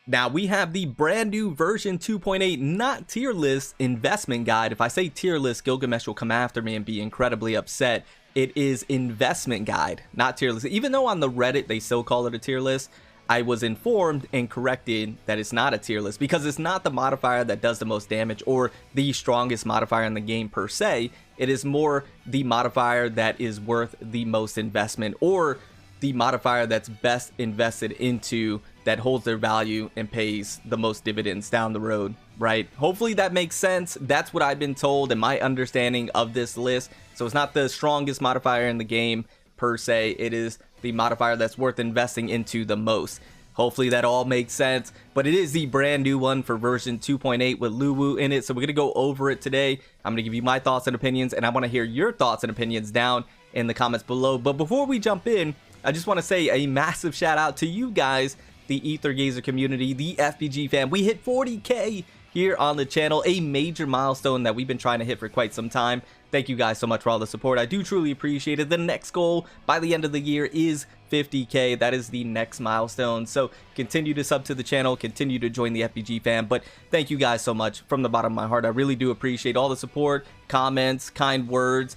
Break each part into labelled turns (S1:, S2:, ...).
S1: Now we have the brand new version 2.8, not tier list, investment guide. If I say tier list, Gilgamesh will come after me and be incredibly upset. It is investment guide, not tier list. Even though on the Reddit they still call it a tier list, I was informed and corrected that it's not a tier list because it's not the modifier that does the most damage or the strongest modifier in the game per se. It is more the modifier that is worth the most investment, or the modifier that's best invested into, that holds their value and pays the most dividends down the road, right? Hopefully that makes sense. That's what I've been told and my understanding of this list. So it's not the strongest modifier in the game per se. It is the modifier that's worth investing into the most. Hopefully that all makes sense, but it is the brand new one for version 2.8 with Luwu in it. So we're going to go over it today. I'm going to give you my thoughts and opinions, and I want to hear your thoughts and opinions down in the comments below. But before we jump in, I just want to say a massive shout out to you guys, the Aether Gazer community, the FPG fam. We hit 40K here on the channel, a major milestone that we've been trying to hit for quite some time. Thank you guys so much for all the support. I do truly appreciate it. The next goal by the end of the year is 50K. That is the next milestone. So continue to sub to the channel, continue to join the FPG fam. But thank you guys so much from the bottom of my heart. I really do appreciate all the support, comments, kind words,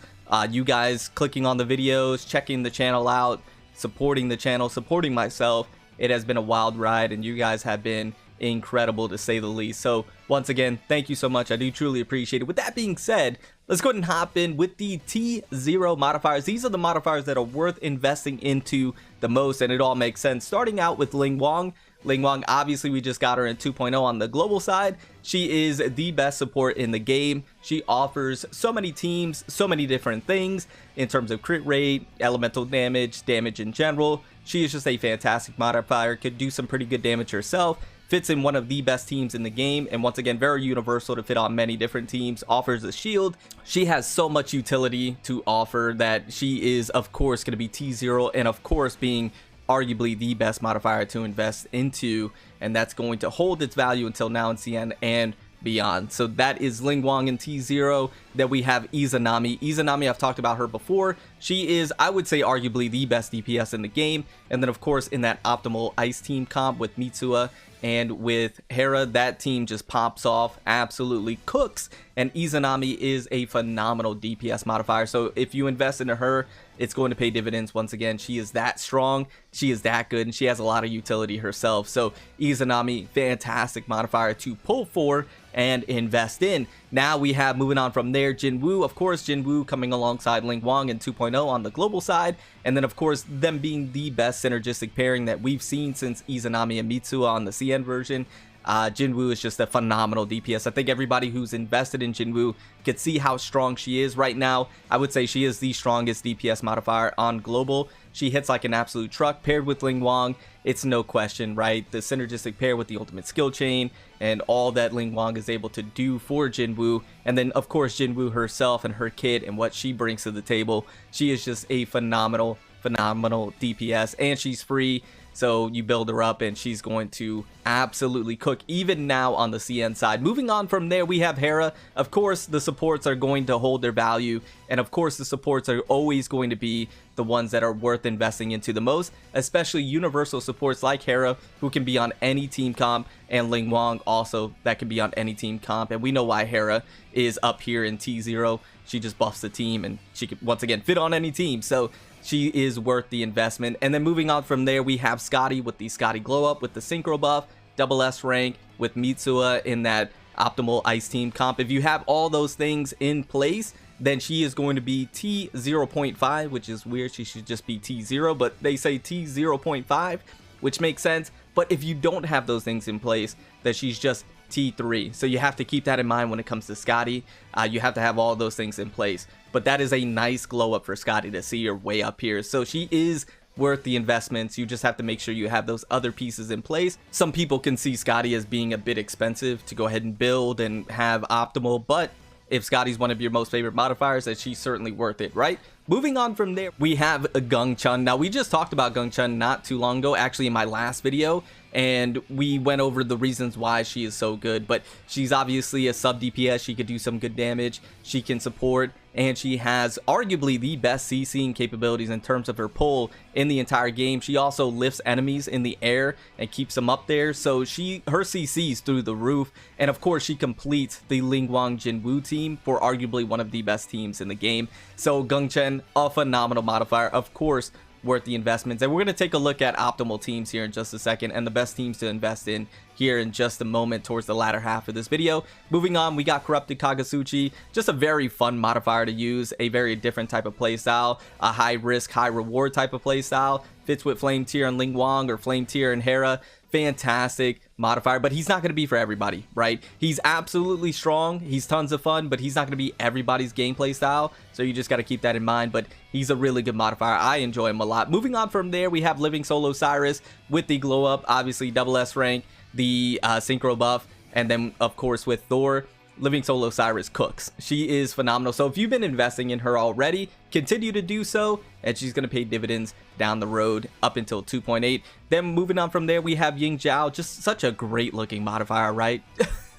S1: you guys clicking on the videos, checking the channel out, supporting the channel, supporting myself. It has been a wild ride, and you guys have been incredible to say the least. So once again, thank you so much. I do truly appreciate it. With that being said, let's go ahead and hop in with the T0 modifiers. These are the modifiers that are worth investing into the most, and it all makes sense. Starting out with Ling Wang. Ling Wang, obviously we just got her in 2.0 on the global side. She is the best support in the game. She offers so many teams, so many different things in terms of crit rate, elemental damage, damage in general. She is just a fantastic modifier, could do some pretty good damage herself. Fits in one of the best teams in the game, and once again, very universal to fit on many different teams. Offers a shield. She has so much utility to offer that she is, of course, going to be T0, and of course, being arguably the best modifier to invest into, and that's going to hold its value until now in CN and beyond. So that is Ling Wang in T0. Then we have Izanami. Izanami, I've talked about her before. She is, I would say, arguably the best DPS in the game. And then, of course, in that optimal ice team comp with Mitsuha and with Hera, that team just pops off, absolutely cooks. And Izanami is a phenomenal DPS modifier. So if you invest into her, it's going to pay dividends. Once again, she is that strong, she is that good, and she has a lot of utility herself. So Izanami, fantastic modifier to pull for and invest in. Now we have, moving on from there, Jinwoo. Of course, Jinwoo coming alongside Ling Wang in 2.0 on the global side, and then of course them being the best synergistic pairing that we've seen since Izanami and Mitsuha on the CN version. Jinwoo is just a phenomenal DPS. I think everybody who's invested in Jinwoo could see how strong she is right now. I would say she is the strongest DPS modifier on global. She hits like an absolute truck. Paired with Ling Wang, it's no question, right? The synergistic pair with the ultimate skill chain and all that Ling Wang is able to do for Jinwoo, and then of course Jinwoo herself and her kit and what she brings to the table. She is just a phenomenal DPS, and she's free. So you build her up and she's going to absolutely cook even now on the CN side. Moving on from there, we have Hera. Of course, the supports are going to hold their value, and of course the supports are always going to be the ones that are worth investing into the most, especially universal supports like Hera, who can be on any team comp, and Ling Wang also, that can be on any team comp. And we know why Hera is up here in T0. She just buffs the team, and she can once again fit on any team. So she is worth the investment. And then moving on from there, we have Scotty with the Scotty glow up with the synchro buff, double S rank with Mitsuha in that optimal ice team comp. If you have all those things in place, then she is going to be T0.5, which is weird. She should just be T0, but they say T0.5, which makes sense. But if you don't have those things in place, then she's just T3. So you have to keep that in mind when it comes to Scotty. You have to have all those things in place. But that is a nice glow up for Scotty to see her way up here. So she is worth the investments. You just have to make sure you have those other pieces in place. Some people can see Scotty as being a bit expensive to go ahead and build and have optimal, but if Scotty's one of your most favorite modifiers, then she's certainly worth it, right? Moving on from there, we have Gung Chun. Now, we just talked about Gung Chun not too long ago, actually in my last video, and we went over the reasons why she is so good. But she's obviously a sub DPS. She could do some good damage. She can support and she has arguably the best CCing capabilities in terms of her pull in the entire game. She also lifts enemies in the air and keeps them up there, so her CC's through the roof. And of course, she completes the Lingguang Jinwu team for arguably one of the best teams in the game. So Gengchen, a phenomenal modifier, of course, worth the investments. And we're going to take a look at optimal teams here in just a second, and the best teams to invest in here in just a moment towards the latter half of this video. Moving on, we got Corrupted Kagasuchi, just a very fun modifier to use, a very different type of playstyle, a high risk, high reward type of playstyle. Fits with Flame Tier and Lingguang, or Flame Tier and Hera. Fantastic modifier, but he's not going to be for everybody, right? He's absolutely strong, he's tons of fun, but he's not going to be everybody's gameplay style, so you just got to keep that in mind. But he's a really good modifier. I enjoy him a lot. Moving on from there, we have Living Solo Cyrus with the glow up, obviously double S rank, the synchro buff, and then of course with Thor, Living Solo Cyrus cooks. She is phenomenal. So if you've been investing in her already, continue to do so, and she's going to pay dividends down the road up until 2.8. Then moving on from there, we have Ying Zhao, just such a great looking modifier, right?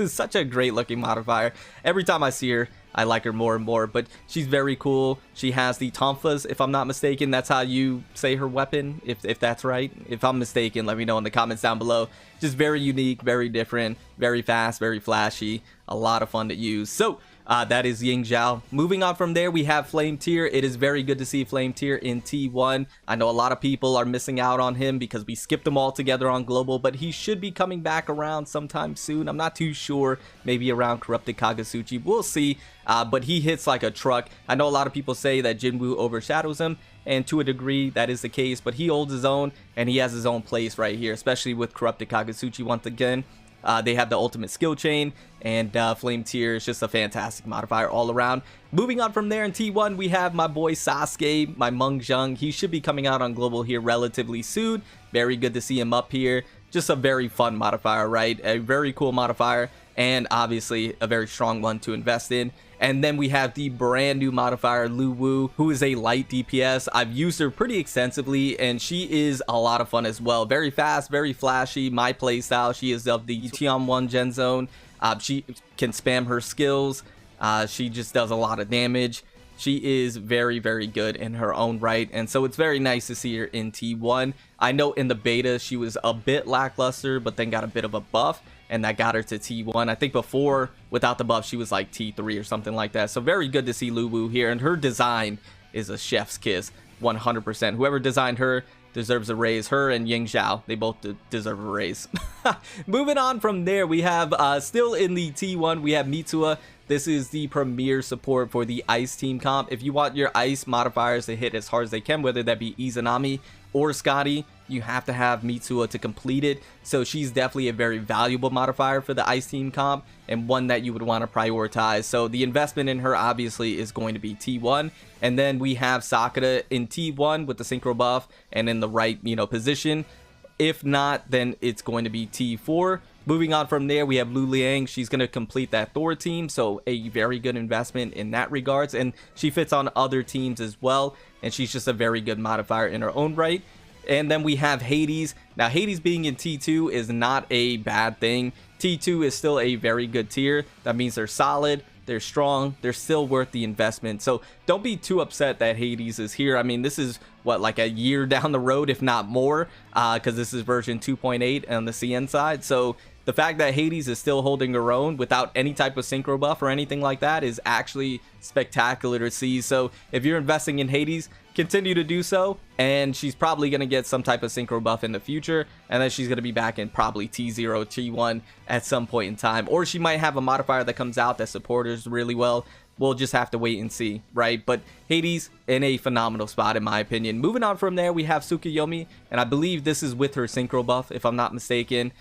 S1: Such a great looking modifier. Every time I see her, I like her more and more, but she's very cool. She has the tonfas, if I'm not mistaken. That's how you say her weapon, if that's right. If I'm mistaken, let me know in the comments down below. Just very unique, very different, very fast, very flashy, a lot of fun to use. So that is Ying Zhao. Moving on from there, we have Flame Tier. It is very good to see Flame Tier in T1. I know a lot of people are missing out on him because we skipped him all together on Global, but he should be coming back around sometime soon. I'm not too sure, maybe around Corrupted Kagasuchi. We'll see, but he hits like a truck. I know a lot of people say that Jinwu overshadows him, and to a degree that is the case, but he holds his own, and he has his own place right here, especially with Corrupted Kagasuchi once again. They have the ultimate skill chain, and Flame Tier is just a fantastic modifier all around. Moving on from there in T1, we have my boy Sasuke, my Meng Zheng. He should be coming out on Global here relatively soon. Very good to see him up here. Just a very fun modifier, right? A very cool modifier, and obviously a very strong one to invest in. And then we have the brand new modifier Lu Wu, who is a light DPS. I've used her pretty extensively, and she is a lot of fun as well. Very fast, very flashy. My playstyle, she is of the Tian-1 Gen Zone. She can spam her skills. She just does a lot of damage. She is very, very good in her own right, and so it's very nice to see her in T1. I know in the beta she was a bit lackluster, but then got a bit of a buff, and that got her to T1. I think before, without the buff, she was like T3 or something like that. So very good to see Lu Wu here, and her design is a chef's kiss, 100%. Whoever designed her deserves a raise. Her and Ying Zhao, they both deserve a raise. Moving on from there, we have still in the T1, we have Mitsuha. This is the premier support for the Ice team comp. If you want your Ice modifiers to hit as hard as they can, whether that be Izanami or Scotty, you have to have Mitsuha to complete it. So she's definitely a very valuable modifier for the Ice team comp, and one that you would want to prioritize. So the investment in her obviously is going to be T1. And then we have Sakura in T1 with the synchro buff and in the right, position. If not, then it's going to be T4. Moving on from there, we have Lu Liang. She's going to complete that Thor team, so a very good investment in that regards, and she fits on other teams as well, and she's just a very good modifier in her own right. And then we have Hades. Now, Hades being in T2 is not a bad thing. T2 is still a very good tier. That means they're solid, they're strong, they're still worth the investment. So don't be too upset that Hades is here. I mean, this is what, like a year down the road, if not more, because this is version 2.8 on the CN side. So the fact that Hades is still holding her own without any type of synchro buff or anything like that is actually spectacular to see. So if you're investing in Hades, continue to do so, and she's probably going to get some type of synchro buff in the future, and then she's going to be back in probably T0, T1 at some point in time, or she might have a modifier that comes out that supports her really well. We'll just have to wait and see, right? But Hades in a phenomenal spot in my opinion. Moving on from there, we have Tsukuyomi, and I believe this is with her synchro buff if I'm not mistaken.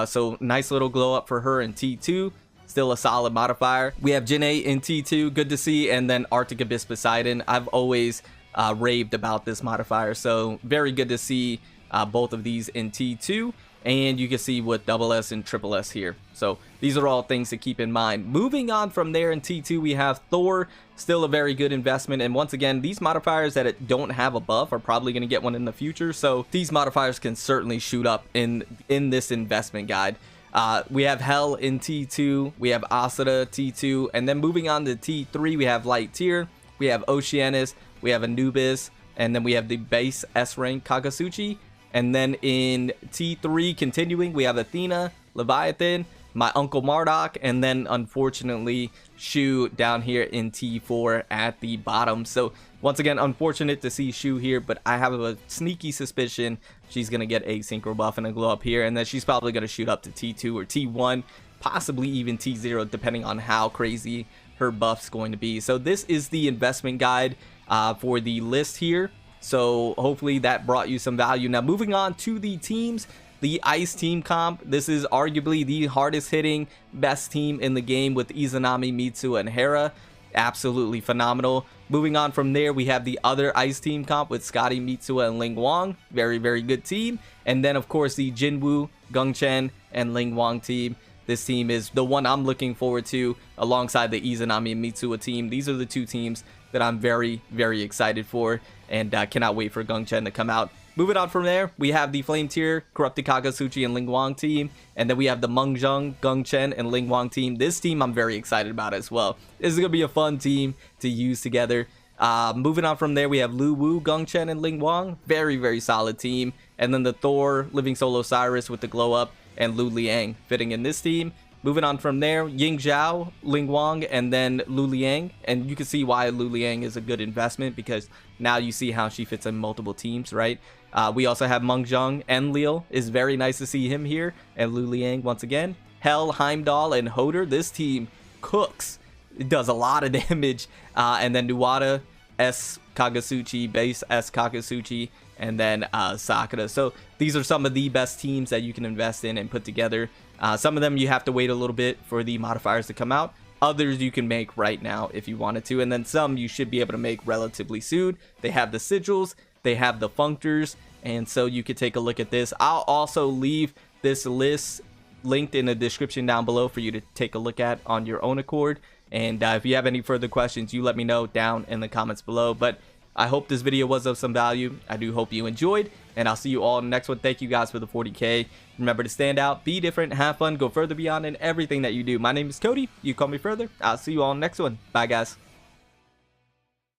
S1: So nice little glow up for her in T2. Still a solid modifier. We have Jin'ei in T2, good to see, and then Arctic Abyss Poseidon. I've always raved about this modifier, so very good to see both of these in T2, and you can see with double S and triple S here. So these are all things to keep in mind. Moving on from there in T2, we have Thor, still a very good investment, and once again, these modifiers that don't have a buff are probably going to get one in the future, so these modifiers can certainly shoot up in this investment guide. We have Hell in T2, we have Asura T2, and then moving on to T3, we have Light Tier. we have Oceanus, we have Anubis, and then we have the base S rank Kagasuchi. And then in T3 continuing, we have Athena, Leviathan, my Uncle Marduk, and then unfortunately Shu down here in T4 at the bottom. So once again, unfortunate to see Shu here, but I have a sneaky suspicion she's going to get a synchro buff and a glow up here, and then she's probably going to shoot up to T2 or T1, possibly even T0, depending on how crazy her buff's going to be. So this is the investment guide for the list here. So hopefully that brought you some value. Now moving on to the teams, the Ice team comp. This is arguably the hardest hitting, best team in the game with Izanami, Mitsu, and Hera. Absolutely phenomenal. Moving on from there, we have the other Ice team comp with Scotty, Mitsu, and Ling Wang. Very, very good team. And then of course the Jinwoo, Gongchen, and Ling Wang team. This team is the one I'm looking forward to alongside the Izanami and Mitsuo team. These are the two teams that I'm very, very excited for, and cannot wait for Gongchen to come out. Moving on from there, we have the Flame Tier, Corrupted Kagasuchi, and Ling Wang team. And then we have the Mengzheng, Gongchen, and Ling Wang team. This team I'm very excited about as well. This is going to be a fun team to use together. Moving on from there, we have Lu Wu, Gongchen, and Ling Wang. Very, very solid team. And then the Thor, Living Soul Osiris with the glow up, and Lu Liang fitting in this team. Moving on from there, Ying Zhao, Ling Wang, and then Lu Liang. And you can see why Lu Liang is a good investment, because now you see how she fits in multiple teams, right? We also have Mengzheng. Enlil is very nice to see him here. And Lu Liang once again. Hell, Heimdall, and Hoder. This team cooks. It does a lot of damage. And then Nuwata, S Kagasuchi, base S Kagasuchi, and then Sakura. So these are some of the best teams that you can invest in and put together. Some of them you have to wait a little bit for the modifiers to come out. Others you can make right now if you wanted to. And then some you should be able to make relatively soon. They have the sigils, they have the functors, and so you could take a look at this. I'll also leave this list linked in the description down below for you to take a look at on your own accord. And if you have any further questions, you let me know down in the comments below. But I hope this video was of some value. I do hope you enjoyed, and I'll see you all in the next one. Thank you guys for the 40K. Remember to stand out, be different, have fun, go further beyond in everything that you do. My name is Cody. You call me further. I'll see you all in the next one. Bye, guys.